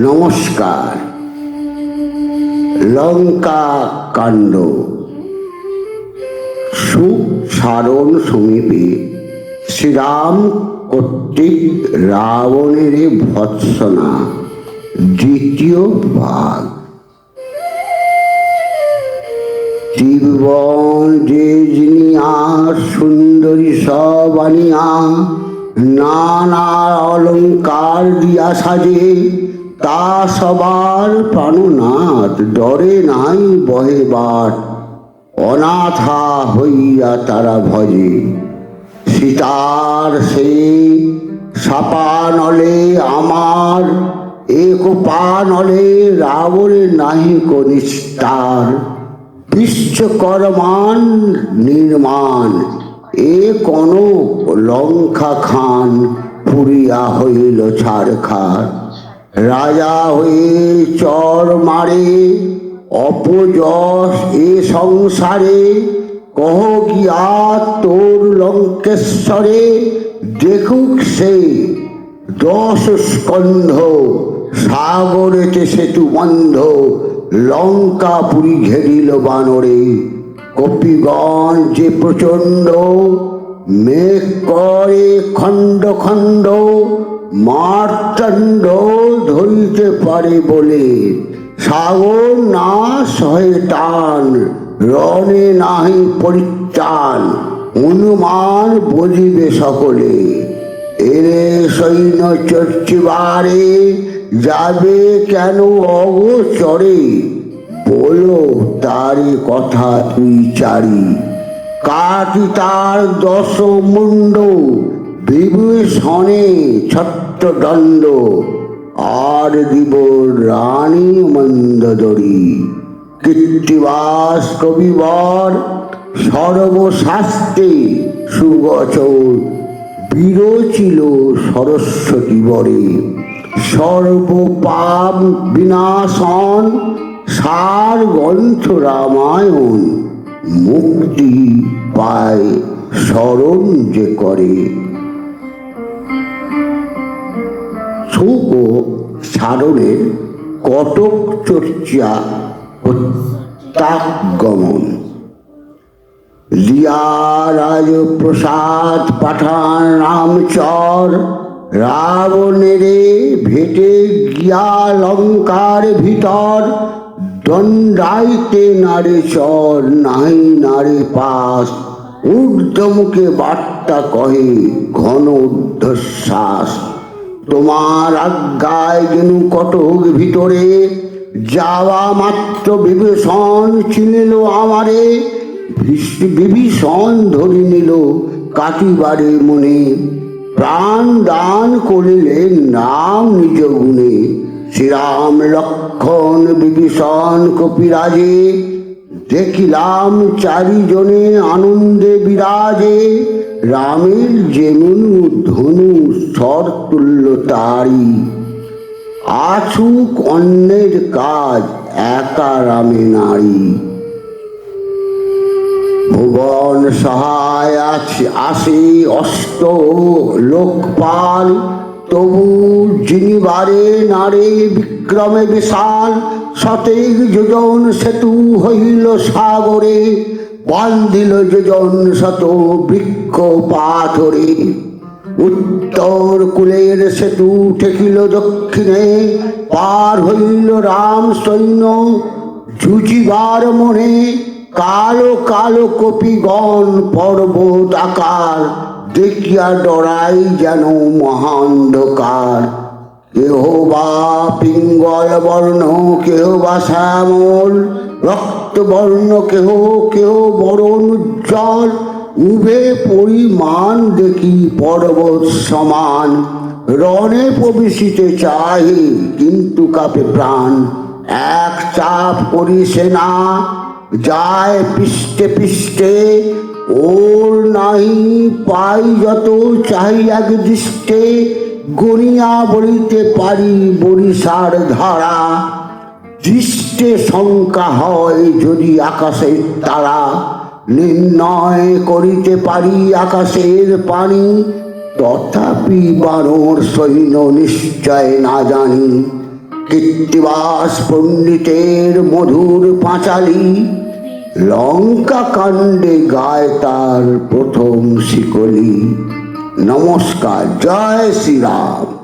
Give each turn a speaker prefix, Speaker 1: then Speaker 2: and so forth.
Speaker 1: নমস্কার। লঙ্কা কাণ্ড। সুসারণ সমীপে শ্রীরাম কর্তৃক রাবণের ভৎসনা, দ্বিতীয় ভাগ। ত্রিভুবন যে জিনিয়া সুন্দরী সব আনিয়া, নানা অলঙ্কার দিয়া সাজে, তা সবার প্রাণনাথ ডরে নাই বহে বাট, অনাথা হইয়া তারা ভজে। সীতার সে সাপা নলে আমার, এক পা নলে রাবণের নাহি কনিষ্ঠার। বিশ্বকর্মান নির্মাণ এ কনক লঙ্কা খান, পুরিয়া হইল ছাড়খার। রাজা হয়ে চর মারে, অপযশ এ সংসারে। কহ গিয়া তোর লঙ্কেশ্বরে, দেখুক সে 10 স্কন্ধ, সাগরেতে সেতু বন্ধ। লঙ্কাপুরী ঘেরিল বানরে, কপিগণ যে প্রচণ্ড। মেঘ করে খণ্ড খণ্ড, মার্তণ্ড ধরিতে পারে বলে। সাগর না সহে টান, রণে নাহি পরিত্রাণ। অনুমান বলিবে সকলে, এরে সৈন্য চর্চিবারে। যাবে কেন অগোচরে, বলো তারি কথা তুই চারি। কাটি তার 10 মুণ্ড, বিভীষণে ছত্রদণ্ড। আর দিব রানী মন্দোদরী, কৃত্তিবাস কবিবর। সর্বশাস্ত্রে সুগোচর, বিরচিল সরস্বতী বরে। সর্বপাপ বিনাশন, সার গ্রন্থ রামায়ণ। মুক্তি পায় স্মরণ যে করে। শোক ও সারণের কটক চর্চা প্রত্যাগমন। লিয়া রাজপ্রসাদ পাঠান রামচর, রাবণেরে ভেটে গিয়া লঙ্কার ভিতর। দণ্ডাইতে নারে চর, নাই নারে পাস। ঊর্ধ্বমুখে বার্তা কহে ঘন ঊর্ধ্বশ্বাস। তোমার আজ্ঞায় যেন কটক ভিতরে, যাওয়া মাত্র বিভীষণ চিনিল আমারে। বিভীষণ ধরি নিল কাটিবারে মনে, প্রাণ দান করিলেন নাম নিজ গুণে। শ্রীরাম লক্ষণ বিভীষণ কপিরাজে, দেখিলাম চারিজনে আনন্দে বিরাজে। রামের যেমন ধনু স্বর তুল্য তারি, আছুক অন্যের কাজ একা রামে নারী। ভুবন সহায় আসে অষ্ট লোকপাল, তবু জিনিবারে নারে বিক্রমে বিশাল। 27 যোজন সেতু হইল সাগরে, বান্ধিল যোজন শত বৃক্ষ পাথরে। উত্তর কূলের সেতু ঠেকিল দক্ষিণে, পার হইল রাম সৈন্য জুজিবার মনে। কালো কালো কপিগণ পর্বত আকার, দেখিয়া ডরাই যেন মহান্ধকার। কেহ বা পিঙ্গল বর্ণ, কেহ বা শ্যামল রক্তবর্ণ, কেহ কেহ বরণ উজ্জ্বল। উভে পরিমাণ দেখি পর্বত সমান, রণে প্রবেশিতে চাহে কিন্তু কাপে প্রাণ। এক চাপ করি সেনা যায় পৃষ্ঠে পৃষ্ঠে, ওর নাহি পাই যত চাই এক দৃষ্টে। গনিয়া বলিতে পারি বরিশার ধারা, দৃষ্টে শঙ্কা হয় যদি আকাশের তারা। নির্ণয় করিতে পারি আকাশের পানি, তথাপি বানর সৈন্য নিশ্চয় না জানি। কৃত্তিবাস পণ্ডিতের মধুর পাঁচালী, লঙ্কা কাণ্ডে গায় তার প্রথম শিকলি। নমস্কার, জয় শ্রীরাম।